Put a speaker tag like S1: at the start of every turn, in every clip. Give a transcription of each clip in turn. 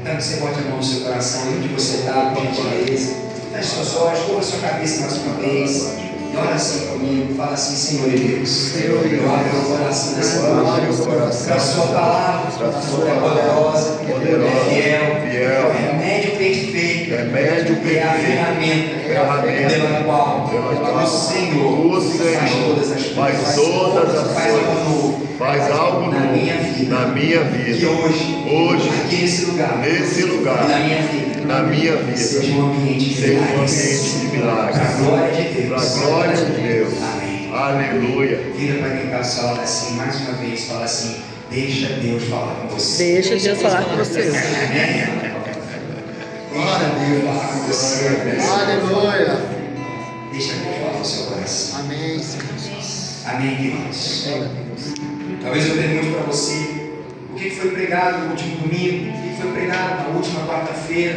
S1: Então que você bote a mão no seu coração, onde você está, por gentileza. Feche seus olhos, cubra sua cabeça mais uma vez. E ora assim comigo, fala assim: Senhor Deus, eu abro meu coração nessa noite. A sua palavra é poderosa, é fiel, é o remédio perfeito, é a ferramenta pela qual o Senhor faz todas as coisas, faz algo novo na minha vida. Que hoje aqui nesse lugar, na minha vida, seja um ambiente de milagres, para a glória de Deus. Amém. Aleluia. Vira para quem está ao seu lado assim, mais uma vez, fala assim: deixa Deus falar com você.
S2: Deixa Deus falar com você.
S1: Deixa Deus falar com você.
S3: Aleluia.
S1: Deixa Deus falar no seu coração.
S3: Amém, Senhor Jesus.
S1: Amém, queridos. Talvez eu pergunte para você: o que foi pregado no último domingo? O que foi pregado na última quarta-feira?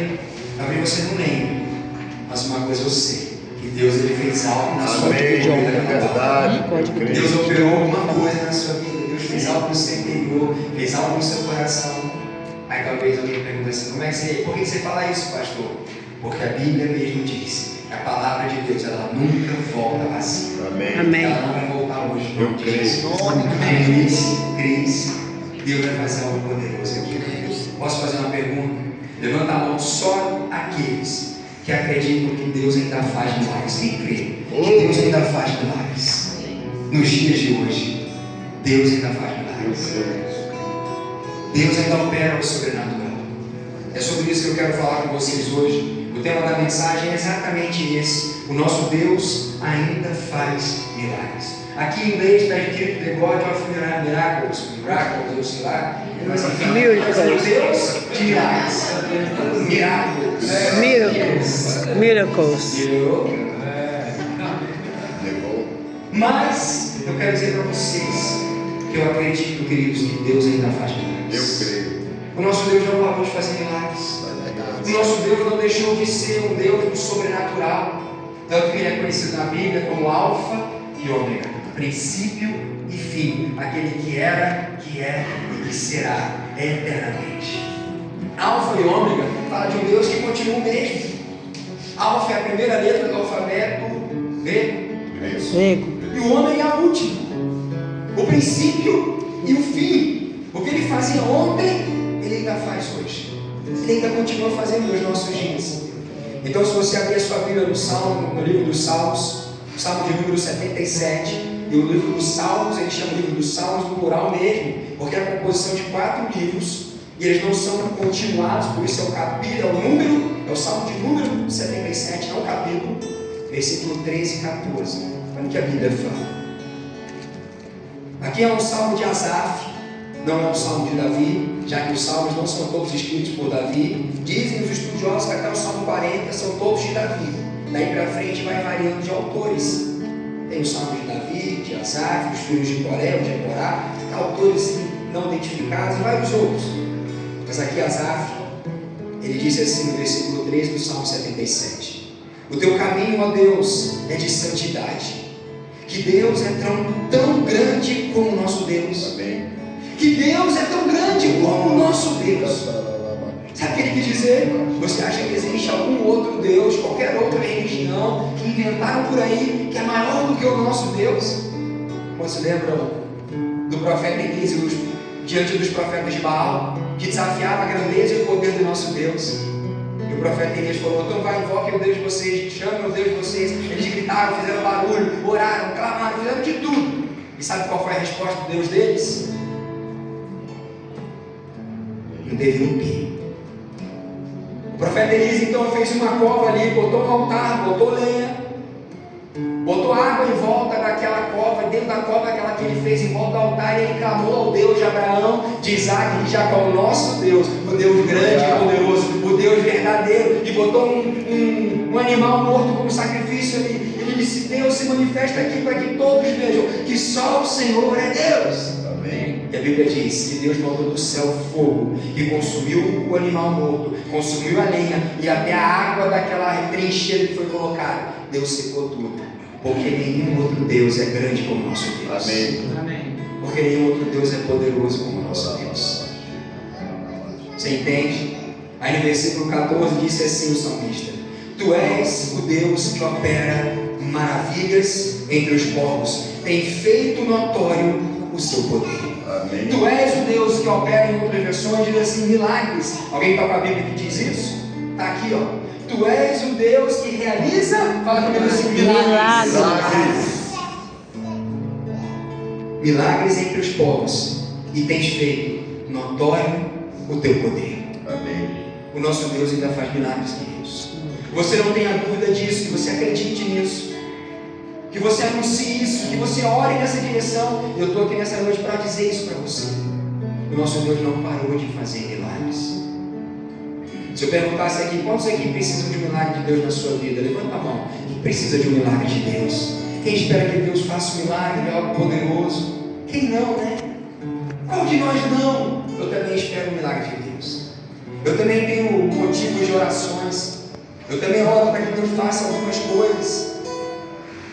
S1: Talvez você não lembre, mas uma coisa eu sei: que Deus ele fez algo na sua vida.
S3: É verdade.
S1: Deus operou alguma coisa na sua vida. Deus fez algo no seu interior, fez algo no seu coração. Aí talvez alguém pergunte assim: por que você fala isso, pastor? Porque a Bíblia mesmo diz que a palavra de Deus ela nunca volta vazia.
S3: Amém.
S1: Ela não vai voltar hoje.
S3: Eu creio.
S1: Cris, Deus vai fazer algo poderoso aqui. Posso fazer uma pergunta? Levanta a mão só aqueles que acreditam que Deus ainda faz milagres. Quem crê que Deus ainda faz milagres? Nos dias de hoje, Deus ainda faz milagres. Deus ainda opera o sobrenatural. É sobre isso que eu quero falar com vocês hoje. O tema da mensagem é exatamente esse: o nosso Deus ainda faz milagres. Aqui em inglês está escrito The God of Miracles, eu sei lá, mas enfim, o Deus de milagres,
S2: Miracles.
S1: Mas eu quero dizer para vocês que eu acredito, queridos, que Deus ainda faz milagres.
S3: Eu creio.
S1: O nosso Deus não parou de fazer milagres. O nosso Deus não deixou de ser um Deus do sobrenatural. Tanto que ele é conhecido na Bíblia como Alfa e Ômega, princípio e fim, aquele que era, que é e que será eternamente. Alfa e Ômega fala de um Deus que continua o mesmo. Alfa é a primeira letra do alfabeto grego. E o Ômega é a última. O princípio e o fim. O que ele fazia ontem, ele ainda faz hoje. Ele ainda continua fazendo nos nossos dias. Então, se você abrir a sua Bíblia no livro dos Salmos, o Salmo de número 77, e o livro dos Salmos, ele chama o livro dos Salmos no plural mesmo, porque é a composição de 4 livros, e eles não são continuados, por isso é o capítulo, é o número, é o Salmo de número 77, não o capítulo, versículo 13 e 14. Olha o que a Bíblia fala. Aqui é um Salmo de Asaf, não é um Salmo de Davi, já que os Salmos não são todos escritos por Davi. Dizem os estudiosos que até o Salmo 40 são todos de Davi. Daí para frente vai variando de autores. Tem o Salmo de Davi, de Asaf, dos filhos de Coré, de Ecorá, autores não identificados e vários outros. Mas aqui Asaf, ele disse assim no versículo 13 do Salmo 77: o teu caminho, ó Deus, é de santidade. Que Deus é tão grande como o nosso Deus. Amém. Que Deus é tão grande como o nosso Deus. Sabe o que ele quis dizer? Você acha que existe algum outro Deus, qualquer outra religião que inventaram por aí, que é maior do que o nosso Deus? Vocês lembram do profeta Elias diante dos profetas de Baal, que desafiava a grandeza e o poder do nosso Deus? E o profeta Elias falou: então vai, invoquem o Deus de vocês, chamem o Deus de vocês. Eles gritaram, fizeram barulho, oraram, clamaram, fizeram de tudo. E sabe qual foi a resposta do Deus deles? Não teve um pio. O profeta Elias então fez uma cova ali, botou um altar, botou lenha, botou água em volta daquela cova, e dentro da cova aquela que ele fez em volta do altar, ele clamou ao Deus de Abraão, de Isaac e de Jacó, o nosso Deus, o Deus grande e poderoso, o Deus verdadeiro, e botou um animal morto como sacrifício ali. Ele disse: Deus se manifesta aqui para que todos vejam que só o Senhor é Deus. E a Bíblia diz que Deus mandou do céu fogo, que consumiu o animal morto, consumiu a lenha, e até a água daquela trincheira que foi colocada, Deus secou tudo. Porque nenhum outro Deus é grande como o nosso Deus.
S3: Amém.
S1: Porque nenhum outro Deus é poderoso como o nosso Deus. Você entende? Aí no versículo 14 disse assim o salmista: Tu és o Deus que opera maravilhas entre os povos, tem feito notório o seu poder.
S3: Amém.
S1: Tu és o Deus que opera, em outras versões diz assim, milagres. Alguém está com a Bíblia que diz isso? Está aqui, ó. Tu és o Deus que realiza, fala comigo assim, milagres. Milagres entre os povos, e tens feito notório o teu poder.
S3: Amém.
S1: O nosso Deus ainda faz milagres, queridos. Você não tenha dúvida disso, que você acredite nisso, que você anuncie isso, que você ore nessa direção. Eu estou aqui nessa noite para dizer isso para você. O nosso Deus não parou de fazer milagres. Se eu perguntasse aqui, quantos aqui precisam de um milagre de Deus na sua vida? Levanta a mão. Quem precisa de um milagre de Deus? Quem espera que Deus faça um milagre de algo poderoso? Quem não, né? Qual de nós não? Eu também espero um milagre de Deus. Eu também tenho motivos de orações. Eu também oro para que Deus faça algumas coisas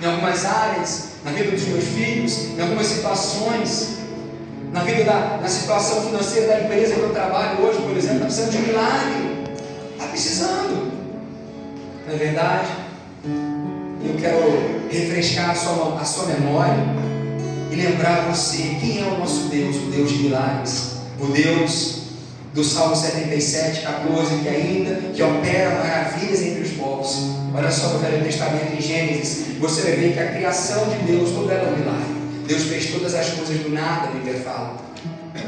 S1: em algumas áreas, na vida dos meus filhos, em algumas situações, na vida na situação financeira da empresa que eu trabalho hoje, por exemplo, está precisando de um milagre. Está precisando. Não é verdade? Eu quero refrescar a sua memória e lembrar você quem é o nosso Deus, o Deus de milagres, o Deus do Salmo 77, 14, que opera maravilhas entre os povos. Olha só no Velho Testamento, em Gênesis, você vai ver que a criação de Deus, toda ela é um milagre. Deus fez todas as coisas do nada, a Bíblia fala.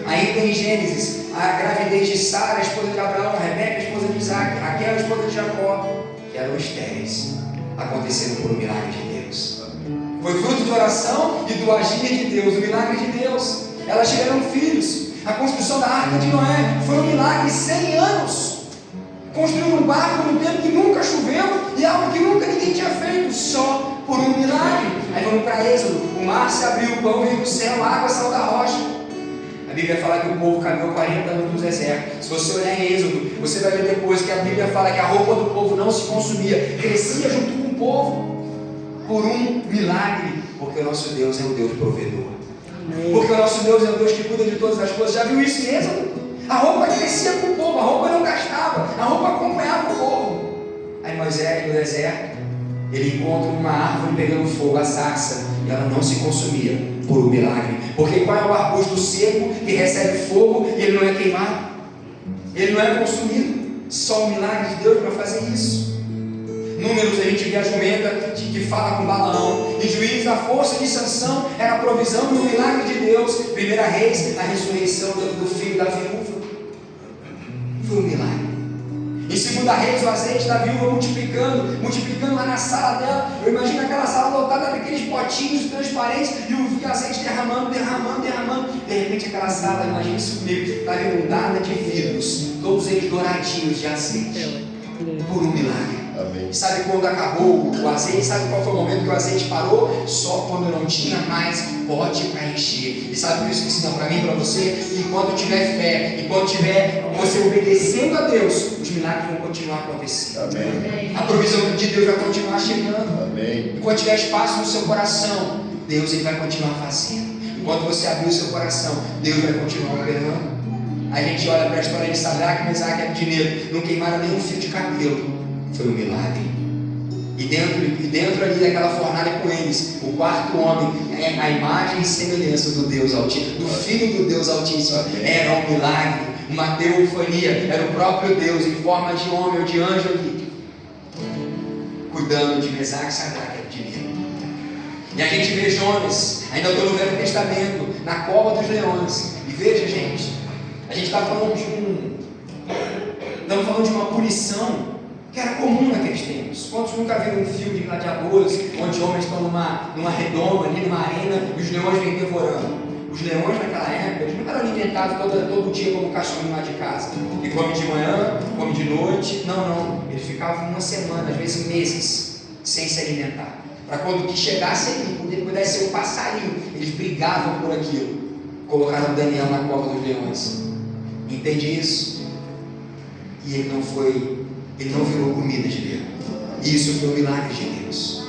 S1: Ainda em Gênesis, a gravidez de Sara, a esposa de Abraão, a Rebeca, a esposa de Isaac, Raquel, a esposa de Jacó, que eram estéreis, aconteceram por um milagre de Deus. Foi fruto de oração e do agir de Deus, o milagre de Deus. Elas tiveram filhos. A construção da Arca de Noé foi um milagre, 100 anos. Construiu um barco no tempo que nunca choveu e algo que nunca ninguém tinha feito, só por um milagre. Aí vamos para Êxodo, o mar se abriu, o pão veio do céu, a água saiu da rocha. A Bíblia fala que o povo caminhou 40 anos no deserto. Se você olhar em Êxodo, você vai ver depois que a Bíblia fala que a roupa do povo não se consumia, crescia junto com o povo, por um milagre, porque o nosso Deus é o Deus provedor. Porque o nosso Deus é o Deus que cuida de todas as coisas. Já viu isso em Êxodo? A roupa crescia com o povo, a roupa não gastava, a roupa acompanhava o povo. Aí Moisés no deserto, ele encontra uma árvore pegando fogo, a sarça, e ela não se consumia por um milagre. Porque qual é o arbusto seco que recebe fogo e ele não é queimado? Ele não é consumido. Só o milagre de Deus para fazer isso. Números, a gente vê a jumenta que fala com Balaão. Em Juízes, a força de Sansão era a provisão do milagre de Deus. 1 Reis, a ressurreição do filho da viúva. Foi um milagre. Em 2 Reis, o azeite da viúva multiplicando lá na sala dela. Eu imagino aquela sala lotada daqueles potinhos transparentes e o azeite derramando. De repente aquela sala, imagina isso comigo, estava inundada de vidros, todos eles douradinhos de azeite, por um milagre.
S3: Amém.
S1: Sabe quando acabou o azeite? Sabe qual foi o momento que o azeite parou? Só quando não tinha mais pote para encher. E sabe por isso que ensina para mim e para você? Enquanto tiver fé, enquanto tiver você obedecendo a Deus, os milagres vão continuar acontecendo.
S3: Amém.
S1: A provisão de Deus vai continuar chegando.
S3: Amém.
S1: Enquanto tiver espaço no seu coração, Deus ele vai continuar fazendo. Enquanto você abrir o seu coração, Deus vai continuar operando. A gente olha para a história de Sadraque, Mesaque e Abdinego, não queimaram nenhum fio de cabelo. Foi um milagre. E dentro ali daquela fornalha com eles, o quarto homem é a imagem e semelhança do Deus Altíssimo, do Filho do Deus Altíssimo. Era um milagre, uma teofania, era o próprio Deus em forma de homem ou de anjo ali, cuidando de Mesaque, Sadraque e Abdinego. E a gente vê Jonas, ainda estou no Velho Testamento, na cova dos leões. E veja, gente, a gente está falando de uma punição que era comum naqueles tempos. Quantos nunca viram um filme de gladiadores, onde homens estão numa redoma, ali numa arena, e os leões vêm devorando? Os leões naquela época, eles não eram alimentados todo dia como um cachorrinho lá de casa, e come de manhã, come de noite. Não, eles ficavam uma semana, às vezes meses, sem se alimentar, para quando que chegasse ali, pudesse ser um passarinho, eles brigavam por aquilo. Colocaram Daniel na cova dos leões. Entende isso? E ele não virou comida de Deus. Isso foi o milagre de Deus.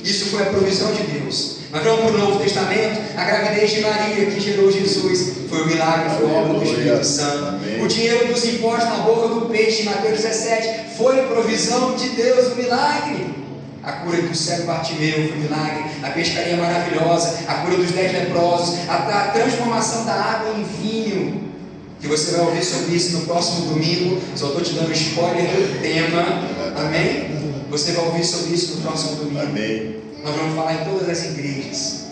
S1: Isso foi a provisão de Deus. Mas vamos para o Novo Testamento. A gravidez de Maria que gerou Jesus foi o milagre, foi a obra do Espírito Santo.
S3: Amém.
S1: O dinheiro dos impostos na boca do peixe, em Mateus 17, foi provisão de Deus, um milagre. A cura do cego Bartimeu foi um milagre. A pescaria maravilhosa, a cura dos 10 leprosos, a transformação da água em vinho, que você vai ouvir sobre isso no próximo domingo. Só estou te dando spoiler do tema. Amém? Você vai ouvir sobre isso no próximo domingo.
S3: Amém.
S1: Nós vamos falar em todas as igrejas.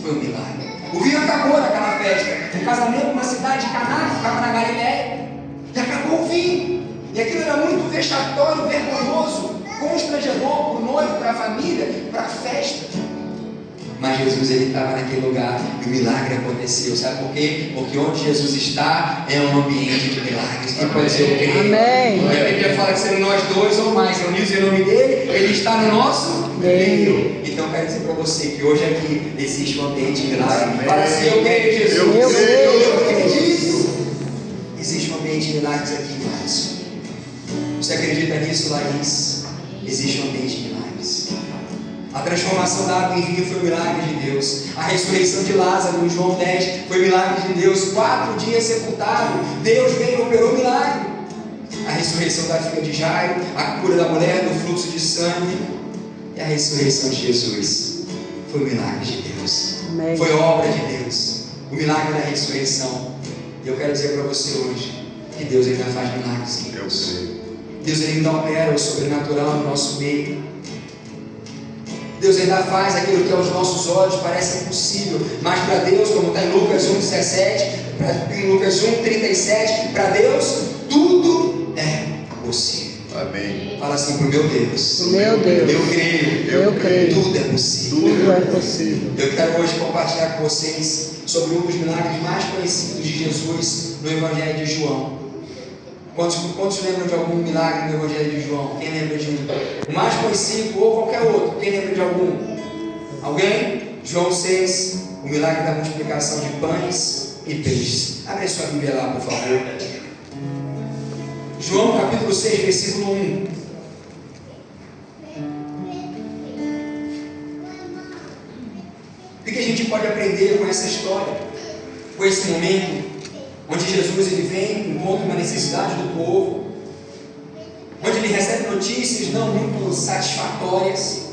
S1: Foi um milagre. O vinho acabou naquela festa. Um casamento numa cidade de Caná, que ficava na Galileia. E acabou o vinho. E aquilo era muito vexatório, vergonhoso, constrangedor para o noivo, para a família, para a festa. Mas Jesus, ele estava naquele lugar e o milagre aconteceu. Sabe por quê? Porque onde Jesus está é um ambiente de milagres. Quem pode dizer o quê?
S2: Amém.
S1: A Bíblia fala que sendo nós dois ou mais reunidos em nome dele, ele está no nosso meio. Então eu quero dizer para você que hoje aqui existe um ambiente de milagres. Fala assim: eu creio, Jesus. Eu acredito. Existe um ambiente de milagres aqui, irmãos. Você acredita nisso, Laís? Existe um ambiente de milagres. A transformação da água em vinho foi um milagre de Deus. A ressurreição de Lázaro em João 10 foi um milagre de Deus. 4 dias sepultado, Deus veio e operou um milagre. A ressurreição da filha de Jairo, a cura da mulher do fluxo de sangue e a ressurreição de Jesus foi um milagre de Deus.
S2: Amém.
S1: Foi obra de Deus. O milagre da ressurreição. E eu quero dizer para você hoje que Deus ainda faz milagres.
S3: Eu sei.
S1: Deus ainda opera o sobrenatural no nosso meio. Deus ainda faz aquilo que aos nossos olhos parece impossível, mas para Deus, como está em Lucas 1,17, em Lucas 1,37, para Deus tudo é possível.
S3: Amém.
S1: Fala assim para o meu Deus.
S2: Meu Deus.
S1: Eu creio.
S2: Eu creio.
S1: Tudo é possível.
S2: Tudo é possível.
S1: Eu quero hoje compartilhar com vocês sobre um dos milagres mais conhecidos de Jesus no Evangelho de João. Quantos lembram de algum milagre no Evangelho de João? Quem lembra de um? O mais conhecido ou qualquer outro? Quem lembra de algum? Alguém? João 6, o milagre da multiplicação de pães e peixes. Abre a sua Bíblia lá, por favor. João capítulo 6, versículo 1. O que a gente pode aprender com essa história? Com esse momento onde Jesus ele vem, encontra uma necessidade do povo, onde ele recebe notícias não muito satisfatórias,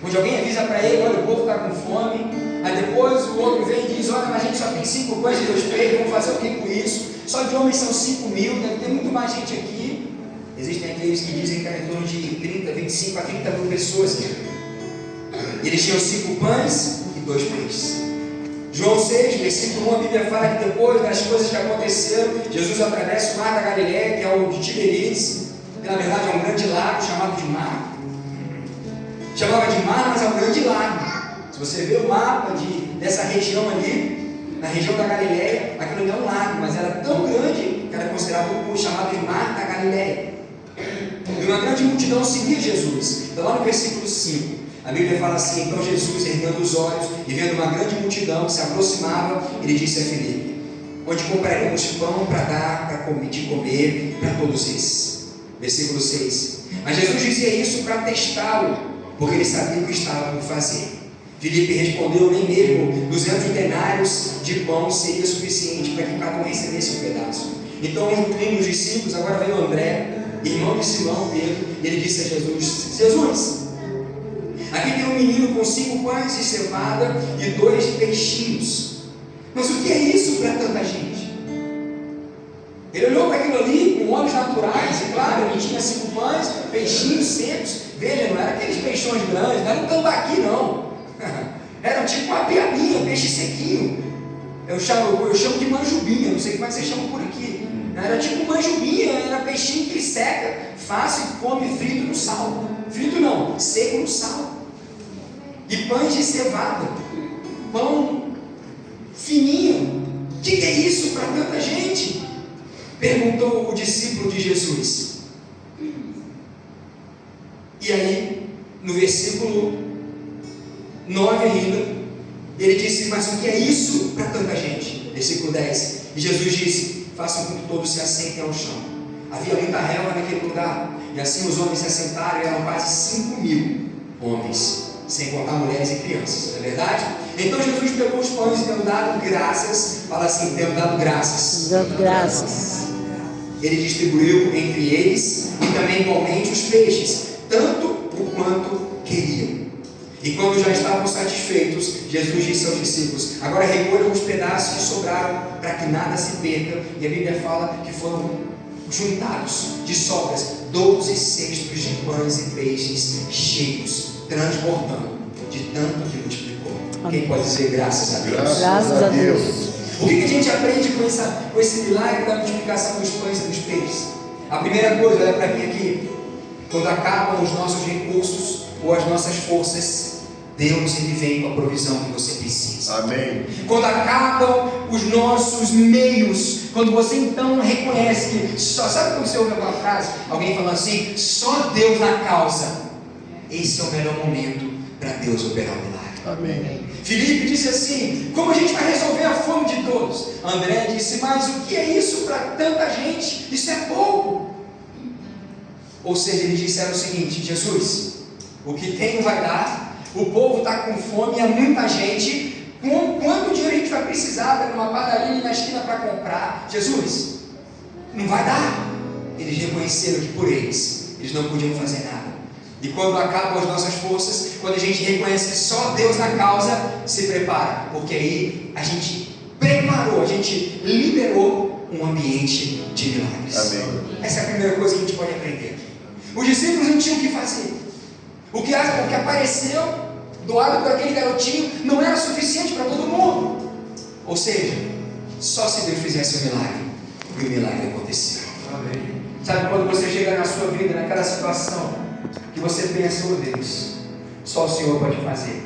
S1: onde alguém avisa para ele: olha, o povo está com fome. Aí depois o outro vem e diz: olha, mas a gente só tem 5 pães e 2 peixes, vamos fazer o que com isso? Só de homens são 5.000, deve ter muito mais gente aqui. Existem aqueles que dizem que era em torno de 25 a 30 mil pessoas aqui. E eles tinham 5 pães e 2 peixes. João 6, versículo 1, a Bíblia fala que depois das coisas que aconteceram, Jesus atravessa o mar da Galileia, que é o de Tiberíades, que na verdade é um grande lago chamado de mar. Chamava de mar, mas é um grande lago. Se você vê o mapa dessa região ali, na região da Galileia, aquilo não é um lago, mas era tão grande que era considerado o chamado de mar da Galileia. E uma grande multidão seguia Jesus. Então lá no versículo 5, a Bíblia fala assim: então Jesus, erguendo os olhos e vendo uma grande multidão que se aproximava, ele disse a Filipe: onde compraremos pão para dar de comer para todos esses? Versículo 6. Mas Jesus dizia isso para testá-lo, porque ele sabia o que estava por fazer. Filipe respondeu: nem mesmo 200 denários de pão seria suficiente para que cada um recebesse um pedaço. Então um dos discípulos, agora veio André, irmão de Simão Pedro, e ele disse a Jesus: Jesus, aqui tem um menino com 5 pães de cevada e 2 peixinhos. Mas o que é isso para tanta gente? Ele olhou para aquilo ali com olhos naturais, e claro, ele tinha 5 pães, peixinhos secos. Veja, não era aqueles peixões grandes, não era um tambaqui não. Era tipo uma piabinha, um peixe sequinho. Eu chamo de manjubinha, não sei como é que vocês chamam por aqui. Era tipo manjubinha, era peixinho que seca, fácil, come frito no sal. Frito não, seco no sal. E pães de cevada, pão fininho. O que é isso para tanta gente? Perguntou o discípulo de Jesus. E aí, no versículo 9 ainda, ele disse: mas o que é isso para tanta gente? Versículo 10. E Jesus disse: façam com que todos se assentem ao chão. Havia muita relva naquele lugar, e assim os homens se assentaram, e eram quase 5.000 homens sem contar mulheres e crianças, não é verdade? Então Jesus pegou os pães e tendo dado graças, fala assim, tendo dado graças.
S2: Dando graças.
S1: Ele distribuiu entre eles e também igualmente os peixes, tanto o quanto queriam. E quando já estavam satisfeitos, Jesus disse aos discípulos: agora recolham os pedaços que sobraram, para que nada se perca. E a Bíblia fala que foram juntados de sobras 12 cestos de pães e peixes cheios, transbordando de tanto que multiplicou. Quem pode dizer graças a Deus?
S2: Graças a Deus.
S1: O que a gente aprende com esse milagre da multiplicação dos pães e dos peixes? A primeira coisa, olha para mim aqui. Quando acabam os nossos recursos ou as nossas forças, Deus ele vem com a provisão que você precisa.
S3: Amém.
S1: Quando acabam os nossos meios, quando você então reconhece que só, sabe quando você ouve uma frase, alguém falando assim, só Deus na causa, esse é o melhor momento para Deus operar o milagre.
S3: Amém.
S1: Filipe disse assim, como a gente vai resolver a fome de todos? André disse, mas o que é isso para tanta gente? Isso é pouco. Ou seja, eles disseram o seguinte, Jesus, o que tem não vai dar, o povo está com fome, há muita gente, quanto dinheiro a gente vai precisar numa padaria ali na esquina para comprar? Jesus, não vai dar. Eles reconheceram que por eles não podiam fazer nada. E quando acabam as nossas forças, quando a gente reconhece que só Deus na causa, se prepara, porque aí a gente preparou, a gente liberou um ambiente de milagres.
S3: Amém.
S1: Essa é a primeira coisa que a gente pode aprender. Os discípulos não tinham o que fazer. O que apareceu, doado por aquele garotinho, não era suficiente para todo mundo. Ou seja, só se Deus fizesse um milagre, e o milagre aconteceu.
S3: Amém.
S1: Sabe quando você chega na sua vida, naquela situação, que você pensa, oh Deus, só o Senhor pode fazer.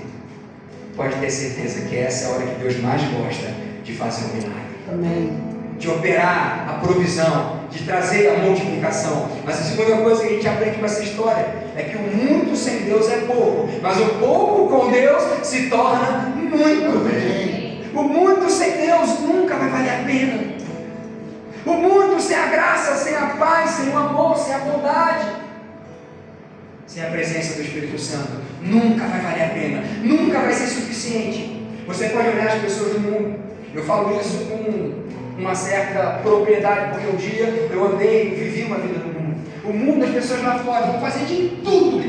S1: Pode ter certeza que essa é a hora que Deus mais gosta de fazer um milagre.
S2: Amém.
S1: De operar a provisão, de trazer a multiplicação. Mas a segunda coisa que a gente aprende com essa história é que o muito sem Deus é pouco, mas o pouco com Deus se torna muito.
S3: Amém.
S1: O muito sem Deus nunca vai valer a pena. O muito sem a graça, sem a paz, sem o amor, sem a bondade, sem a presença do Espírito Santo, nunca vai valer a pena, nunca vai ser suficiente. Você pode olhar as pessoas do mundo, eu falo isso com uma certa propriedade, porque um dia eu andei e vivi uma vida no mundo. O mundo, as pessoas lá fora vão fazer de tudo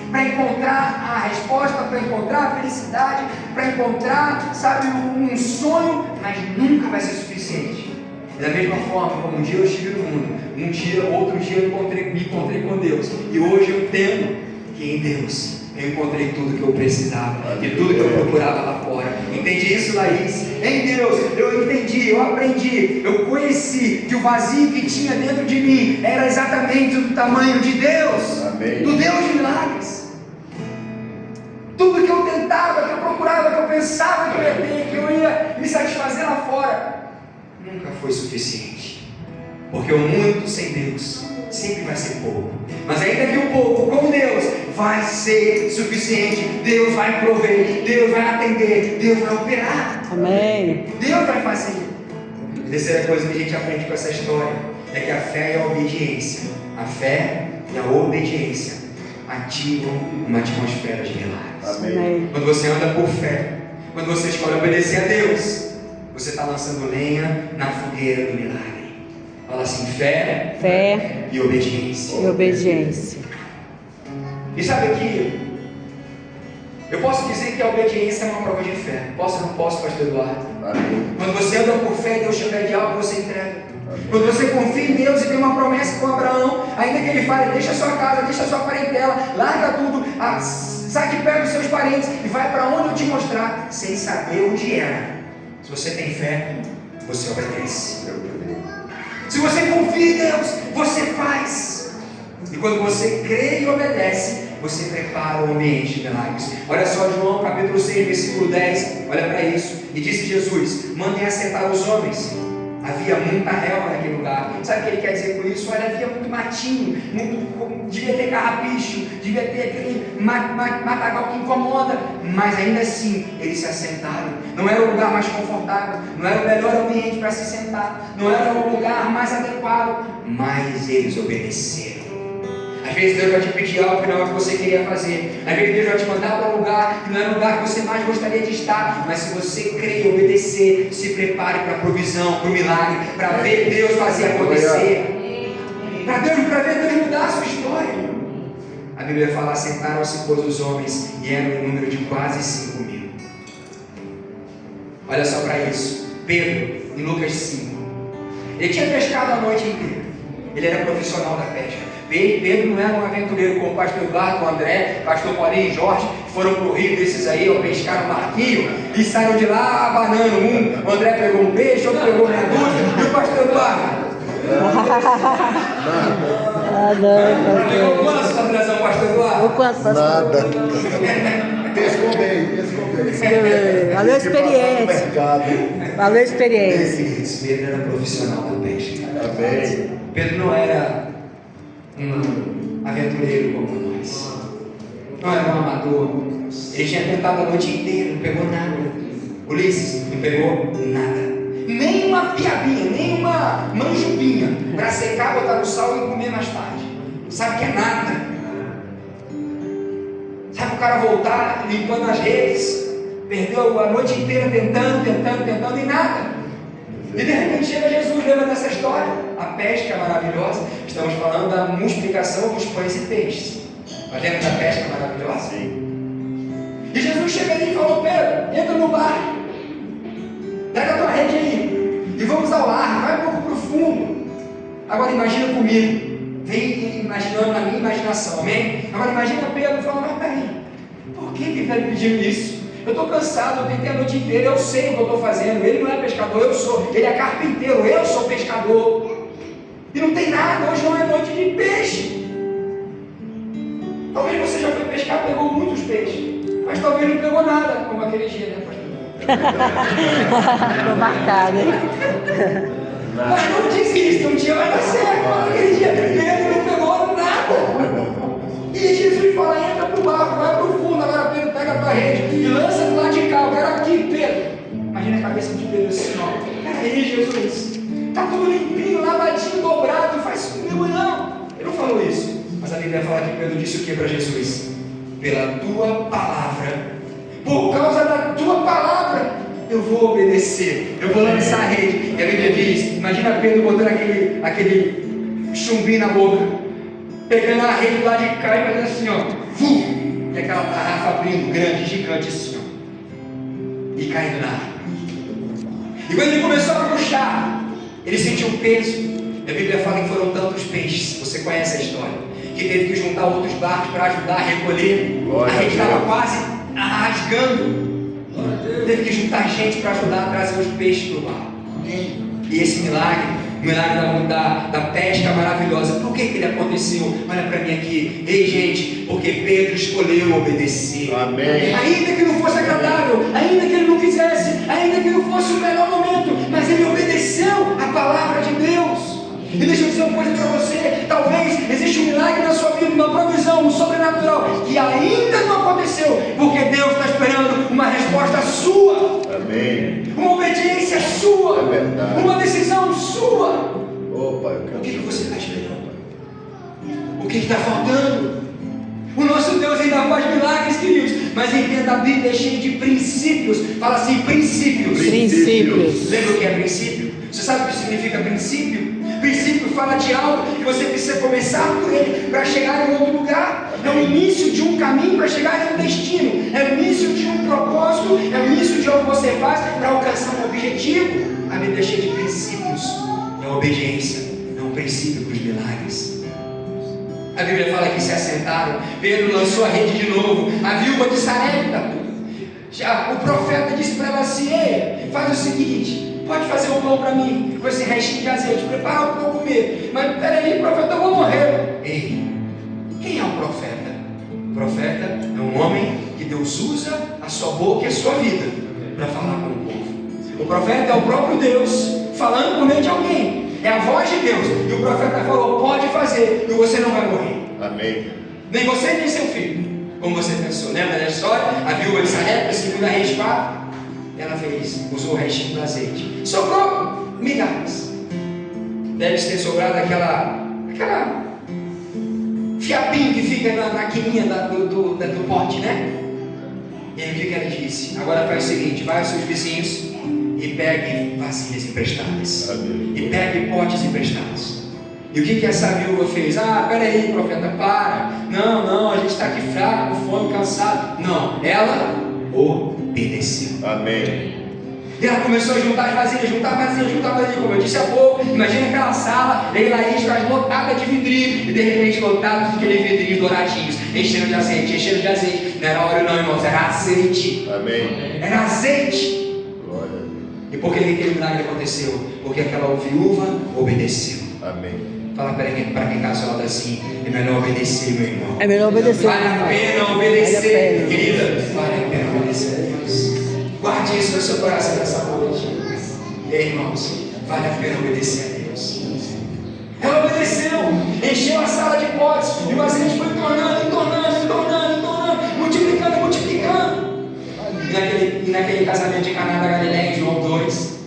S1: para encontrar a resposta, para encontrar a felicidade, para encontrar, sabe, um sonho, mas nunca vai ser suficiente. Da mesma forma como um dia eu estive no mundo, outro dia eu me encontrei com Deus, e hoje eu entendo que em Deus eu encontrei tudo que eu precisava, e tudo que eu procurava lá fora. Entende isso, Laís? Em Deus eu entendi, eu aprendi, eu conheci que o vazio que tinha dentro de mim era exatamente do tamanho de Deus.
S3: Amém.
S1: Do Deus de milagres. Tudo que eu tentava, que eu procurava, que eu pensava que eu ia ter, que eu ia me satisfazer lá fora, nunca foi suficiente. Porque o muito sem Deus sempre vai ser pouco. Mas ainda que o pouco com Deus vai ser suficiente. Deus vai prover, Deus vai atender, Deus vai operar.
S2: Amém.
S1: Deus vai fazer. A terceira coisa que a gente aprende com essa história é que a fé e a obediência, a fé e a obediência ativam uma atmosfera de milagres.
S2: Amém.
S1: Quando você anda por fé, quando você escolhe obedecer a Deus, você está lançando lenha na fogueira do milagre. Fala assim, fé e obediência.
S2: E obediência.
S1: E sabe que eu posso dizer que a obediência é uma prova de fé. Posso ou não posso, pastor Eduardo?
S3: Amém.
S1: Quando você anda por fé, Deus te pede algo, você entrega. Quando você confia em Deus e tem uma promessa com Abraão, ainda que ele fale, deixa a sua casa, deixa a sua parentela, larga tudo, sai de perto dos seus parentes e vai para onde eu te mostrar, sem saber onde era. Se você tem fé, você obedece. Se você confia em Deus, você faz. E quando você crê e obedece, você prepara o ambiente de milagres. Olha só, João capítulo 6, versículo 10, olha para isso. E disse Jesus, mandem assentar os homens. Havia muita relva naquele lugar. Sabe o que ele quer dizer com isso? Olha, havia muito matinho, devia ter carrapicho, devia ter aquele matagal que incomoda. Mas ainda assim, eles se assentaram. Não era o lugar mais confortável, não era o melhor ambiente para se sentar, não era o lugar mais adequado, mas eles obedeceram. Às vezes Deus vai te pedir algo que não é o que você queria fazer. Às vezes Deus vai te mandar para um lugar que não é o lugar que você mais gostaria de estar. Mas se você crer e obedecer, se prepare para a provisão, para o milagre, para ver Deus fazer acontecer. Para ver Deus mudar a sua história. A Bíblia fala: sentaram-se, pois, os homens, e eram em número de quase 5.000. Olha só para isso. Pedro, em Lucas 5, ele tinha pescado a noite inteira. Ele era profissional da pesca. Pedro não era um aventureiro como o pastor Eduardo, o André, pastor Paulinho e Jorge, que foram para o rio desses aí, ó, pescaram um barquinho e saíram de lá abanando. O André pegou um peixe, outro pegou uma medusa, e o pastor Eduardo pegou quanto, Andrezão, pastor Eduardo?
S2: O quanto, pastor?
S4: Nada. Pescou bem.
S2: Valeu a experiência. Valeu a experiência.
S1: Pedro era profissional da pesca.
S4: Amém.
S1: Pedro não era um aventureiro como nós. Não era um amador. Ele tinha tentado a noite inteira, não pegou nada. Ulisses não pegou nada. Nem uma piabinha, nem uma manjubinha para secar, botar no sal e comer mais tarde. Sabe que é nada. Sabe o cara voltar limpando as redes, perdeu a noite inteira tentando e nada. E de repente chega Jesus, lembra dessa história? A pesca maravilhosa. Estamos falando da multiplicação dos pães e peixes. Mas lembra da pesca maravilhosa? Sim. E Jesus chega ali e falou: Pedro, entra no barco, pega a tua rede aí e vamos ao largo, vai um pouco para o fundo. Agora imagina comigo, vem imaginando na minha imaginação, amém? Agora imagina Pedro falando: mas peraí, por que ele está me pedindo isso? Eu estou cansado, eu tentei a noite inteira, eu sei o que eu estou fazendo. Ele não é pescador, eu sou. Ele é carpinteiro, eu sou pescador. E não tem nada, hoje não é noite de peixe. Talvez você já foi pescar, pegou muitos peixes, mas talvez não pegou nada, como aquele dia, né, pastor?
S2: Ficou marcado, hein?
S1: Mas não desista, um dia vai dar certo. Mas aquele dia Pedro não pegou nada. E Jesus fala: entra pro barco, vai pro fundo. Agora Pedro pega a tua rede e lança do lado de cá. Eu quero aqui, Pedro. Imagina a cabeça de Pedro assim, ó. Peraí, Jesus, tá tudo limpinho, lavadinho, dobrado, não faz isso comigo não. Ele não falou isso. Mas a Bíblia fala que Pedro disse o que para Jesus? Pela tua palavra, por causa da tua palavra, eu vou obedecer, eu vou lançar a rede. E a Bíblia diz: imagina Pedro botando aquele chumbinho na boca, pegando a rede lá de cá e fazendo assim, ó, e aquela tarrafa abrindo, grande, gigante assim, ó, e caindo na água. E quando ele começou a puxar, ele sentiu o peso. A Bíblia fala que foram tantos peixes, você conhece a história, que teve que juntar outros barcos para ajudar a recolher. A rede estava quase rasgando. Teve que juntar gente para ajudar a trazer os peixes para o barco. E esse milagre, o milagre da pesca maravilhosa, por que ele aconteceu? Olha para mim aqui. Ei, gente, porque Pedro escolheu obedecer.
S4: Amém.
S1: Ainda que não fosse agradável, ainda que ele não quisesse, ainda que não fosse o melhor momento, mas ele obedeceu a palavra de Deus. E deixa eu dizer uma coisa para você: talvez exista um milagre na sua vida, uma provisão, um sobrenatural, que ainda não aconteceu, porque Deus está esperando uma resposta sua.
S4: Amém.
S1: Uma obediência sua.
S4: É verdade.
S1: Uma decisão sua.
S4: Opa, eu quero...
S1: O que você está esperando? O que está faltando? O nosso Deus ainda faz milagres, queridos, mas entenda, a Bíblia é cheia de princípios. Fala assim: princípios.
S2: Princípios.
S1: Lembra o que é princípio? Você sabe o que significa princípio? Princípio fala de algo que você precisa começar por ele para chegar em outro lugar. É o início de um caminho para chegar em um destino. É o início de um propósito. É o início de algo que você faz para alcançar um objetivo. A Bíblia é cheia de princípios. É a obediência, é um princípio para os milagres. A Bíblia fala que se assentaram. Pedro lançou a rede de novo. A viúva de Sarepta, o profeta disse para ela assim: ei, faz o seguinte, pode fazer um pão para mim, com esse restinho de azeite, prepara para eu comer. Mas peraí, profeta, eu vou morrer. Ei, quem é o profeta? O profeta é um homem que Deus usa a sua boca e a sua vida para falar com o povo. O profeta é o próprio Deus falando por meio de alguém. É a voz de Deus. E o profeta falou: pode fazer, e você não vai morrer.
S4: Amém.
S1: Nem você nem seu filho, como você pensou. Lembra da história? A viúva de Sarepta, segunda Reis 4, ela fez, usou o restinho do azeite, sobrou migalhas. Deve ter sobrado aquela fiapinho que fica na quininha do pote, né? E aí o que ela disse? Agora faz o seguinte, vai aos seus vizinhos e pegue vasilhas emprestadas. E pegue potes emprestados. E o que essa viúva fez? Ah, peraí, profeta, para. Não, a gente está aqui fraco, com fome, cansado. Não, ela obedeceu.
S4: Amém.
S1: E ela começou a juntar vasilhas. Como eu disse há pouco, imagina aquela sala, e lá estás lotada de vidrinho, e de repente lotado de aquele vidrinho douradinhos, enchendo de azeite. Não era óleo não, irmãos, era azeite.
S4: Amém.
S1: Era azeite.
S4: Glória.
S1: E por que aquele milagre aconteceu? Porque aquela viúva obedeceu.
S4: Amém.
S1: Fala para quem está ao lado assim, é melhor obedecer, meu irmão.
S2: É melhor obedecer.
S1: Vale a pena obedecer, querida. Vale a pena obedecer a Deus. Guarde isso no seu coração nessa noite. Ei, irmãos, vale a pena obedecer a Deus. Ela obedeceu, encheu a sala de potes, e o azeite foi tornando, multiplicando. E naquele casamento de Caná da Galileia, em João 2,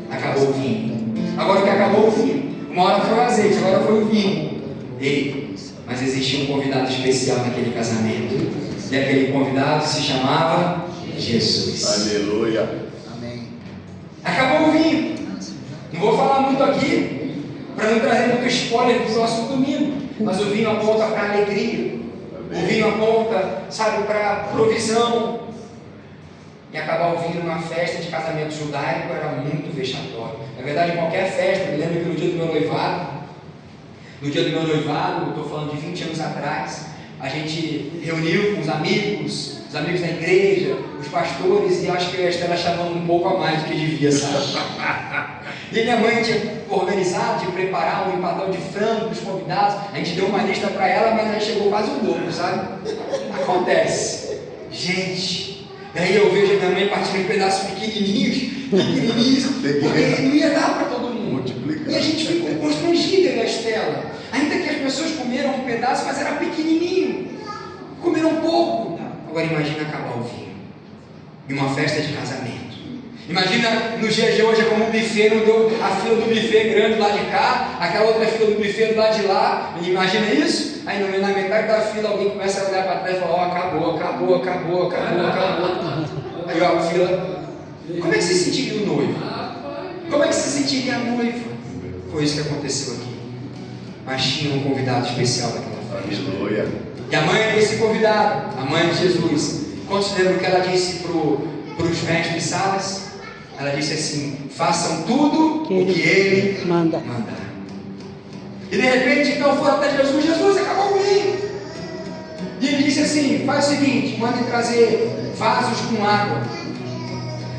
S1: acabou o vinho. Agora que acabou o vinho, uma hora foi o azeite, agora foi o vinho. Ei, mas existia um convidado especial naquele casamento. E aquele convidado se chamava Jesus.
S4: Aleluia.
S3: Amém.
S1: Acabou o vinho. Não vou falar muito aqui, para não trazer muito spoiler do próximo domingo. Mas o vinho aponta para a alegria. O vinho aponta, sabe, para a provisão. E acabar o vinho numa festa de casamento judaico era muito vexatório. Na verdade, qualquer festa, me lembro que no dia do meu noivado, eu estou falando de 20 anos atrás, a gente reuniu com os amigos da igreja, os pastores, e acho que a Estela chamando um pouco a mais do que devia, sabe? E minha mãe tinha organizado de preparar um empadão de frango para os convidados. A gente deu uma lista para ela, mas aí chegou quase um dobro, sabe? Acontece. Gente, daí eu vejo a minha mãe partindo em pedaços pequenininhos, porque não ia dar para todo mundo. E a gente ficou constrangida na Estela. Ainda que as pessoas comeram um pedaço, mas era pequenininho. Comeram pouco. Agora imagina acabar o vinho em uma festa de casamento. Imagina no dia de hoje, como o buffet não deu a fila do buffet grande lá de cá, aquela outra fila do buffet do lado de lá. Imagina isso? Aí na metade da fila alguém começa a olhar para trás e fala: ó, acabou. Aí ó, a fila. Como é que se sentiria o noivo? Como é que se sentiria a noiva? Foi isso que aconteceu aqui. Mas tinha um convidado especial daquela festa.
S4: Aleluia.
S1: E a mãe desse convidado, a mãe de Jesus, quantos lembram que ela disse para os mestres de salas? Ela disse assim: façam tudo o que ele mandar. E de repente, então foram até Jesus, acabou o vinho. E ele disse assim: faz o seguinte, mandem trazer vasos com água.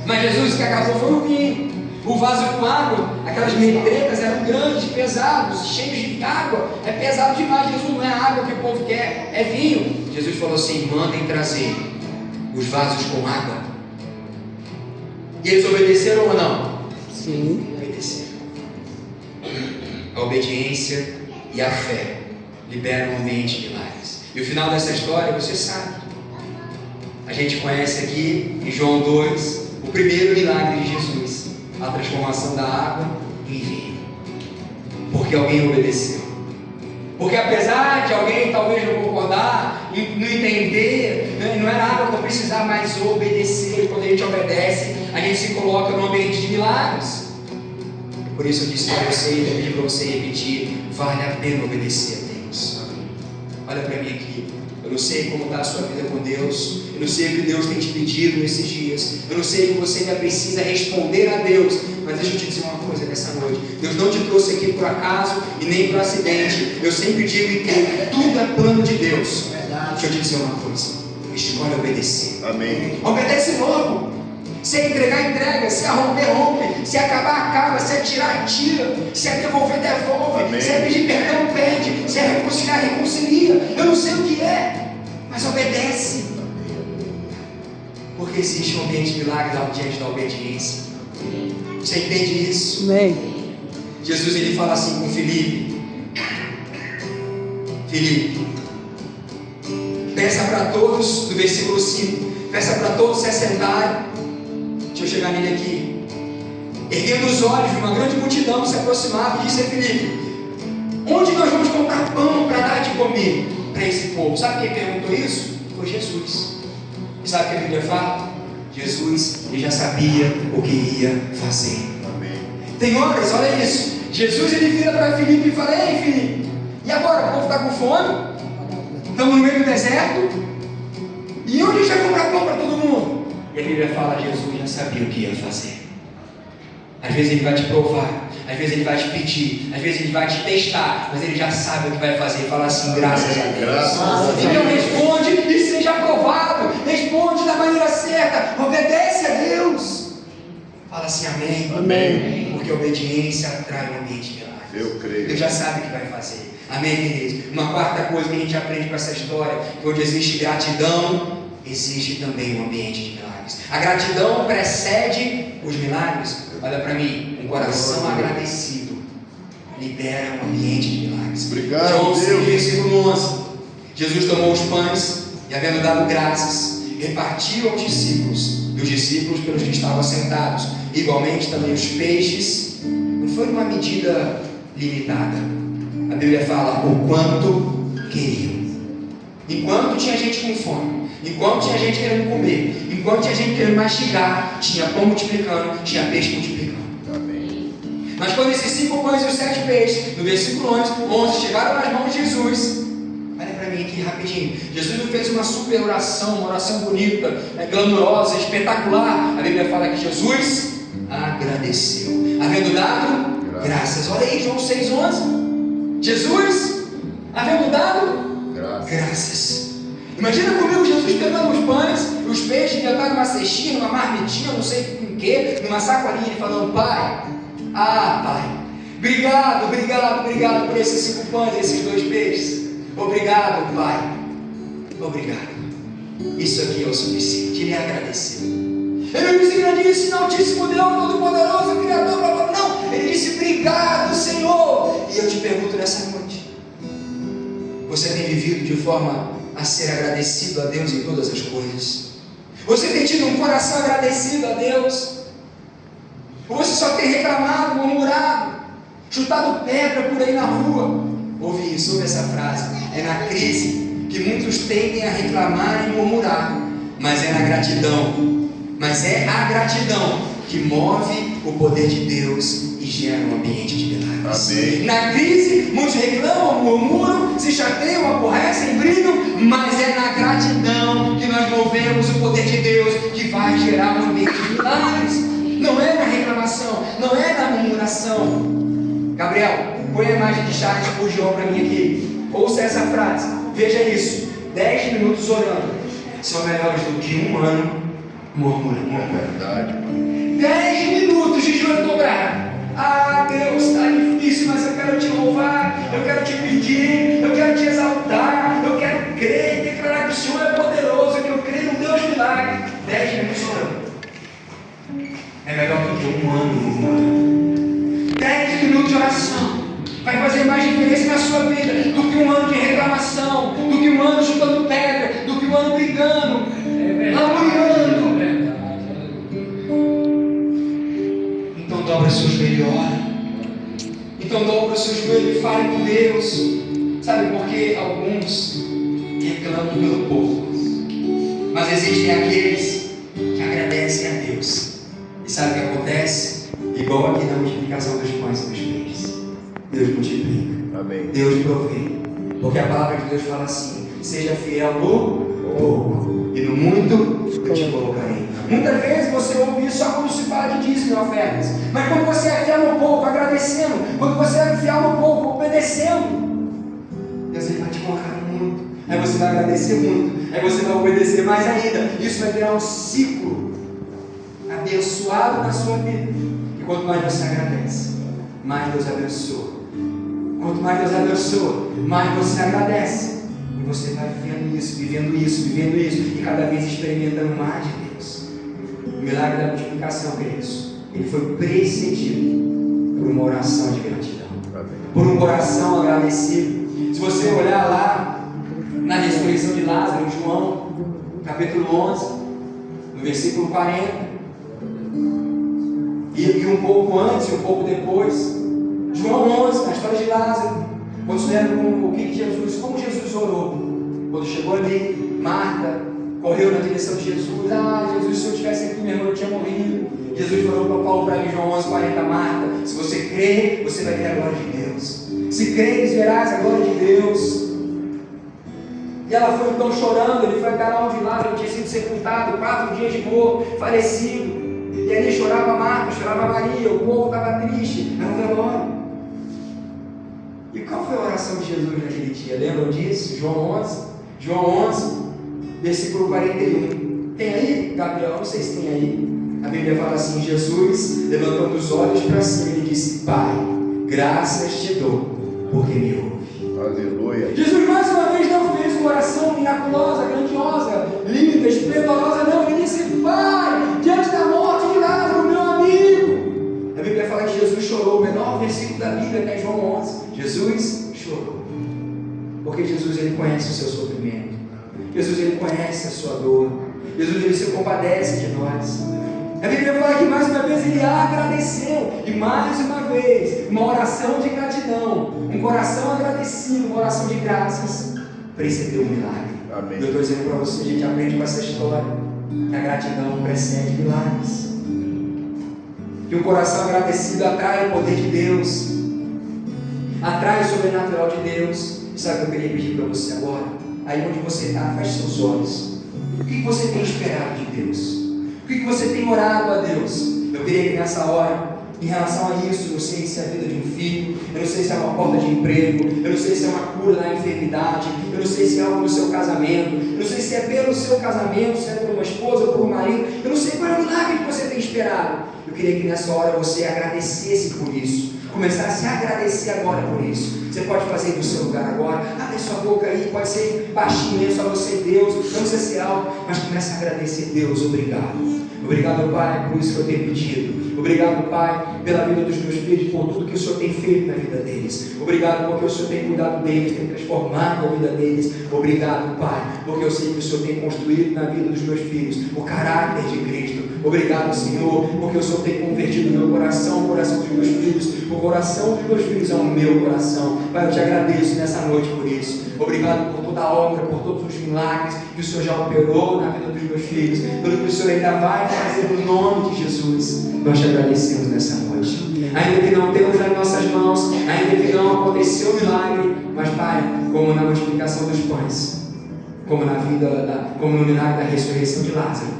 S1: Mas Jesus, que acabou foi o vinho. O vaso com água, aquelas metretas eram grandes, pesados, cheios de água. É pesado demais. Jesus, não é água que o povo quer, é vinho. Jesus falou assim: mandem trazer os vasos com água. E eles obedeceram ou não?
S2: Sim.
S1: Obedeceram. A obediência e a fé liberam um ambiente de milagres. E o final dessa história você sabe. A gente conhece aqui em João 2 o primeiro milagre de Jesus, a transformação da água em vinho. Porque alguém obedeceu. Porque apesar de alguém talvez não concordar, não entender, não era água que eu precisava mais obedecer. Quando a gente obedece, a gente se coloca num ambiente de milagres. Por isso eu disse para você, eu pedi para você repetir: vale a pena obedecer a Deus. Olha para mim aqui. Eu não sei como está a sua vida com Deus. Eu não sei o que Deus tem te pedido nesses dias. Eu não sei o que você ainda precisa responder a Deus. Mas deixa eu te dizer uma coisa nessa noite. Deus não te trouxe aqui por acaso e nem por acidente. Eu sempre digo que tudo é plano de Deus. Deixa eu te dizer uma coisa. Escolhe obedecer.
S4: Amém.
S1: Obedece logo. Se é entregar, entrega. Se é romper, rompe. Se é acabar, acaba. Se é tirar, tira. Se é devolver, devolve.
S4: Amém.
S1: Se é pedir perdão, pede. Se é reconciliar, reconcilia. Eu não sei o que é, mas obedece. Porque existe um ambiente de milagres diante da obediência. Você entende isso?
S2: Amém.
S1: Jesus ele fala assim com Filipe: Filipe, peça para todos, no versículo 5, peça para todos se assentarem. Deixa eu chegar nele aqui. Erguendo os olhos, uma grande multidão se aproximava e disse a Filipe: Onde nós vamos comprar pão para dar de comer para esse povo? Sabe quem perguntou isso? Foi Jesus. E sabe o que a Bíblia fala? Jesus, ele já sabia o que ia fazer.
S4: Amém.
S1: Tem horas, olha isso, Jesus ele vira para Filipe e fala: ei Filipe, e agora? O povo está com fome? Estamos no meio do deserto? E onde a gente vai comprar pão para todo mundo? E a Bíblia fala: Jesus já sabia o que ia fazer. Às vezes ele vai te provar, às vezes ele vai te pedir, às vezes ele vai te testar, mas ele já sabe o que vai fazer. Fala assim: graças a Deus.
S4: Graças a Deus.
S1: Então responde e seja aprovado. Responde da maneira certa. Obedece a Deus. Fala assim: amém.
S2: Amém.
S1: Porque a obediência atrai um ambiente de milagres.
S4: Eu creio.
S1: Deus já sabe o que vai fazer. Amém, queridos? Uma quarta coisa que a gente aprende com essa história: que onde existe gratidão, existe também um ambiente de milagres. A gratidão precede os milagres. Olha para mim, um coração agradecido libera um ambiente de milagres.
S4: Obrigado,
S1: João 6,
S4: Deus.
S1: versículo 11. Jesus tomou os pães e, havendo dado graças, repartiu aos discípulos e os discípulos pelos que estavam sentados. Igualmente também os peixes. Não foi uma medida limitada. A Bíblia fala o quanto queriam. Enquanto tinha gente com fome, enquanto tinha gente querendo comer, enquanto tinha gente querendo mastigar, tinha pão multiplicando, tinha peixe multiplicando.
S4: Amém.
S1: Mas quando esses 5 pães e os 7 peixes, no versículo 11, chegaram nas mãos de Jesus, olha para mim aqui rapidinho, Jesus não fez uma super oração, uma oração bonita, glamurosa, espetacular. A Bíblia fala que Jesus agradeceu, havendo dado graças. Olha aí, João 6,11. Jesus havendo dado graças. Imagina comigo Jesus pegando os pães, os peixes, já está numa cestinha, numa marmitinha, não sei com o que, numa sacolinha, falando: Pai, Pai, obrigado por esses 5 pães e esses 2 peixes. Obrigado, Pai. Obrigado. Isso aqui é o suficiente. Ele agradeceu. Ele não disse grandíssimo, altíssimo Deus, todo-poderoso, Criador, blá, blá, blá. Não. Ele disse: obrigado, Senhor. E eu te pergunto nessa noite: você tem vivido de forma a ser agradecido a Deus em todas as coisas? Você tem tido um coração agradecido a Deus? Ou você só tem reclamado, murmurado, chutado pedra por aí na rua? Ouve isso, ouve essa frase. É na crise que muitos tendem a reclamar e murmurar, mas é na gratidão, mas é a gratidão que move o poder de Deus e gera um ambiente de milagres.
S4: Amém.
S1: Na crise, muitos reclamam, murmuram, se chateiam, aborrecem, brigam, mas é na gratidão que nós movemos o poder de Deus que vai gerar um ambiente de milagres. Não é na reclamação, não é na murmuração. Gabriel, põe a imagem de Charles Spurgeon para mim aqui. Ouça essa frase, veja isso: 10 minutos orando são melhores do que 1 ano murmurando.
S4: É verdade.
S1: 10 minutos de joelho dobrado. Ah, Deus, está difícil, mas eu quero te louvar, eu quero te pedir, eu quero te exaltar, eu quero crer e declarar que o Senhor é poderoso, que eu creio no Deus milagre. 10 minutos orando é melhor do que 1 ano murmurando. 10 minutos de oração vai fazer mais diferença na sua vida do que 1 ano de reclamação, do que 1 ano chutando pedra, do que 1 ano brigando, lamuriando. Então dobra o seu joelho e ora. Então dobra o seu joelho e fale com Deus. Sabe por que alguns reclamam pelo pouco, mas existem aqueles que agradecem a Deus? E sabe o que acontece? Igual aqui na multiplicação dos pães e dos peixes, Deus multiplica.
S4: Amém.
S1: Deus provê. Porque a palavra de Deus fala assim: seja fiel no pouco, e no muito eu te colocarei. Muitas vezes você ouve isso só quando se fala de dízimo e ofertas. Mas quando você é fiel no pouco, agradecendo, quando você é fiel no pouco, obedecendo, Deus ele vai te colocar no muito. Aí você vai agradecer muito, aí você vai obedecer mais ainda. Isso vai virar um ciclo abençoado na sua vida. E quanto mais você agradece, mais Deus abençoa. Quanto mais Deus abençoa, mais você agradece. E você vai vivendo isso, e cada vez experimentando mais de Deus. O milagre da multiplicação, queridos, ele foi precedido por uma oração de gratidão.
S4: Amém.
S1: Por um coração agradecido. Se você olhar lá na ressurreição de Lázaro, em João, capítulo 11, no versículo 40, e um pouco antes e um pouco depois, João 11, na história de Lázaro, Quantos lembram como Jesus orou? Quando chegou ali, Marta correu na direção de Jesus. Jesus, se eu estivesse aqui, meu irmão, eu tinha morrido. Jesus falou para Paulo, para mim, João 11:40, Marta, se você crer, você vai ver a glória de Deus. Se creres, verás a glória de Deus. E ela foi então chorando, ele foi até lá onde Lázaro tinha sido sepultado, 4 dias de morto, falecido. E ali chorava Marta, chorava Maria, o povo estava triste, era um velório. E qual foi a oração de Jesus naquele dia? Lembram disso? João 11, versículo 41. Tem aí, Gabriel? Não sei se tem aí. A Bíblia fala assim: Jesus, levantando os olhos para cima, ele disse: Pai, graças te dou, porque me ouve.
S4: Aleluia.
S1: Jesus mais uma vez não fez uma oração miraculosa, grandiosa, linda, esplendorosa, não. Ele disse: Pai, diante da morte de Lázaro, meu amigo. A Bíblia fala que Jesus chorou. O menor versículo da Bíblia está em João 11. Jesus chorou, porque Jesus, ele conhece o seu sofrimento. Jesus, ele conhece a sua dor. Jesus, ele se compadece de nós. A Bíblia fala que mais uma vez ele agradeceu, e mais uma vez, uma oração de gratidão, um coração agradecido, uma oração de graças, precedeu um milagre.
S4: Amém.
S1: Eu estou dizendo para você, a gente aprende com essa história, que a gratidão precede milagres, que um coração agradecido atrai o poder de Deus, atrai o sobrenatural de Deus. Sabe o que eu queria pedir para você agora? Aí onde você está, feche seus olhos. O que você tem esperado de Deus? O que você tem orado a Deus? Eu queria que nessa hora, em relação a isso, eu não sei se é a vida de um filho, eu não sei se é uma porta de emprego, eu não sei se é uma cura na enfermidade, eu não sei se é algo no seu casamento, eu não sei se é pelo seu casamento, se é por uma esposa ou por um marido, eu não sei qual é o milagre que você tem esperado. Eu queria que nessa hora você agradecesse por isso, começasse a agradecer agora por isso. Você pode fazer do seu lugar agora, abre sua boca aí, pode ser baixinho, só você, Deus, não precisa ser alto, mas comece a agradecer. Deus, obrigado. Obrigado, Pai, por isso que eu tenho pedido. Obrigado, Pai, pela vida dos meus filhos, por tudo que o Senhor tem feito na vida deles. Obrigado porque o Senhor tem cuidado deles, tem transformado a vida deles. Obrigado, Pai, porque eu sei que o Senhor tem construído na vida dos meus filhos o caráter de Cristo. Obrigado, Senhor, porque o Senhor tem convertido o meu coração, o coração dos meus filhos. O coração dos meus filhos é o meu coração. Pai, eu te agradeço nessa noite por isso. Obrigado por toda a obra, por todos os milagres que o Senhor já operou na vida dos meus filhos, pelo que o Senhor ainda vai fazer no nome de Jesus. Nós te agradecemos nessa noite. Ainda que não temos nas nossas mãos, ainda que não aconteceu o milagre, mas, Pai, como na multiplicação dos pães, como na vida, como no milagre da ressurreição de Lázaro,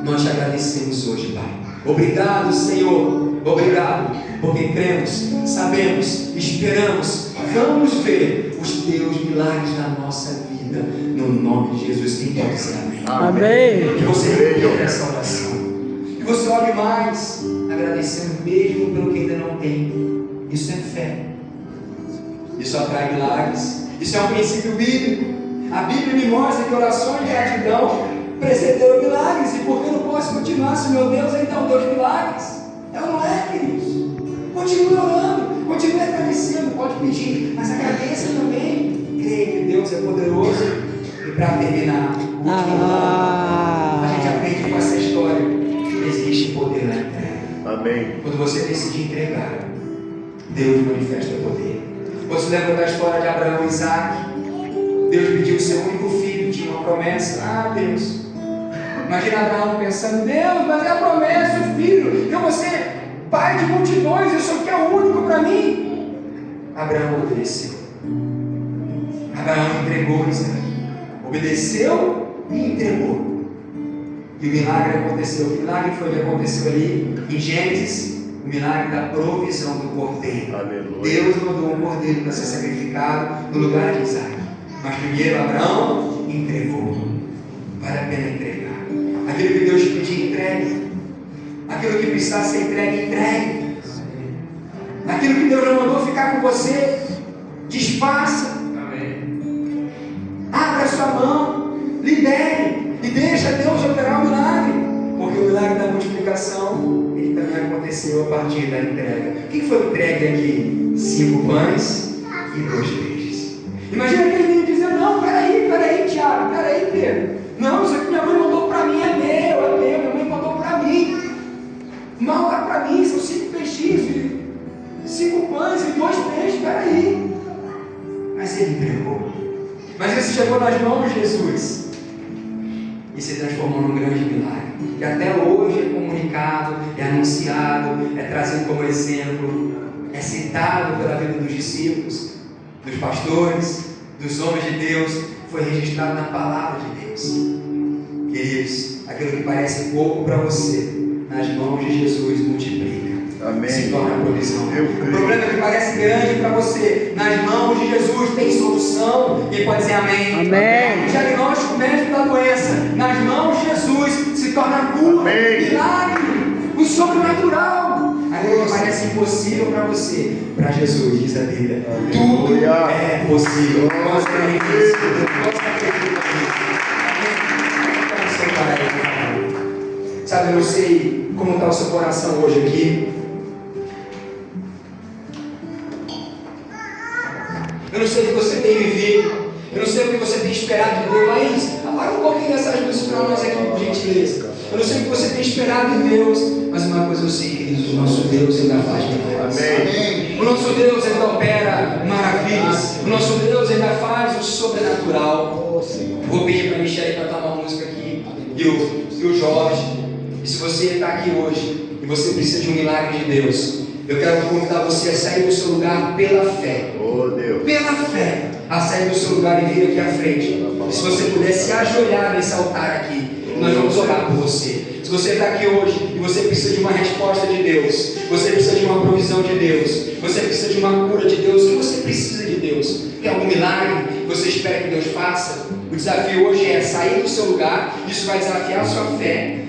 S1: nós te agradecemos hoje, Pai. Obrigado, Senhor. Obrigado, porque cremos, sabemos, esperamos, vamos ver os teus milagres na nossa vida, no nome de Jesus. Quem pode dizer amém?
S2: Amém.
S1: Que você repita essa oração, que você ore mais, agradecendo mesmo pelo que ainda não tem. Isso é fé, isso atrai milagres, isso é um princípio bíblico. A Bíblia me mostra que orações de gratidão precederam milagres. E por que eu não posso continuar se meu Deus é então Deus de milagres? É ou não é, queridos? Continue orando, continue agradecendo, pode pedir, mas agradeça também. Creia que Deus é poderoso. E para terminar, a gente aprende com essa história que existe poder na entrega.
S4: Amém.
S1: Quando você decide entregar, Deus manifesta poder. Você lembra da história de Abraão e Isaac? Deus pediu o seu único filho, tinha uma promessa. Deus, imagina Abraão pensando: Deus, mas é a promessa, o filho, eu vou ser pai de multidões, isso aqui é o único para mim. Abraão obedeceu. Abraão entregou Isaac, obedeceu e entregou. E o milagre aconteceu. O milagre foi o que aconteceu ali em Gênesis, o milagre da provisão do cordeiro.
S4: Aleluia.
S1: Deus mandou um cordeiro para ser sacrificado no lugar de Isaac. Mas primeiro Abraão entregou. Vale a pena entregar. Aquilo que Deus te pedir, entregue. Aquilo que precisar ser entregue, entregue. Aquilo que Deus não mandou ficar com você, desfaça. Amém. Abra sua mão, libere e deixa Deus operar o milagre. Porque o milagre da multiplicação, ele também aconteceu a partir da entrega. O que foi entregue aqui? 5 pães e 2 peixes. Imagina aquele menino dizendo: não, peraí, Tiago, peraí, Pedro. Não, isso aqui minha mãe mandou para mim, é meu, minha mãe mandou para mim. Mal dá para mim, são 5 peixinhos, 5 pães e 2 peixes, peraí. mas Ele entregou. Mas isso chegou nas mãos de Jesus e se transformou num grande milagre, que até hoje é comunicado, é anunciado, é trazido como exemplo, é citado pela vida dos discípulos, dos pastores, dos homens de Deus, foi registrado na palavra de Deus. Queridos, aquilo que parece pouco para você, nas mãos de Jesus multiplica.
S4: Amém.
S1: Se torna provisão.
S4: O
S1: problema que parece grande para você, nas mãos de Jesus tem solução. Quem pode dizer amém?
S2: Amém.
S1: O diagnóstico médico da doença, nas mãos de Jesus se torna cura,
S4: Amém.
S1: milagre, o sobrenatural. Aquilo que parece impossível para você, para Jesus, diz a Bíblia, tudo é possível. Nós acreditamos nisso. Sabe, eu não sei como está o seu coração hoje aqui. Eu não sei o que você tem vivido. Eu não sei o que você tem esperado de Deus. Mas apaga um pouquinho dessas luzes para nós aqui, por gentileza. Eu não sei o que você tem esperado de Deus. Mas uma coisa eu sei, queridos, o nosso Deus ainda faz milagres.
S4: Amém.
S1: O nosso Deus ainda opera maravilhas. O nosso Deus ainda faz o sobrenatural. Vou pedir para a Michelle cantar uma música aqui. E o Jorge. E se você está aqui hoje e você precisa de um milagre de Deus, eu quero convidar você a sair do seu lugar pela fé.
S4: Oh, Deus.
S1: Pela fé, a sair do seu lugar e vir aqui à frente. E se você puder se ajoelhar nesse altar aqui, nós vamos orar por você. Se você está aqui hoje e você precisa de uma resposta de Deus, você precisa de uma provisão de Deus, você precisa de uma cura de Deus, o que você precisa de Deus? Tem algum milagre que você espera que Deus faça? O desafio hoje é sair do seu lugar, isso vai desafiar a sua fé.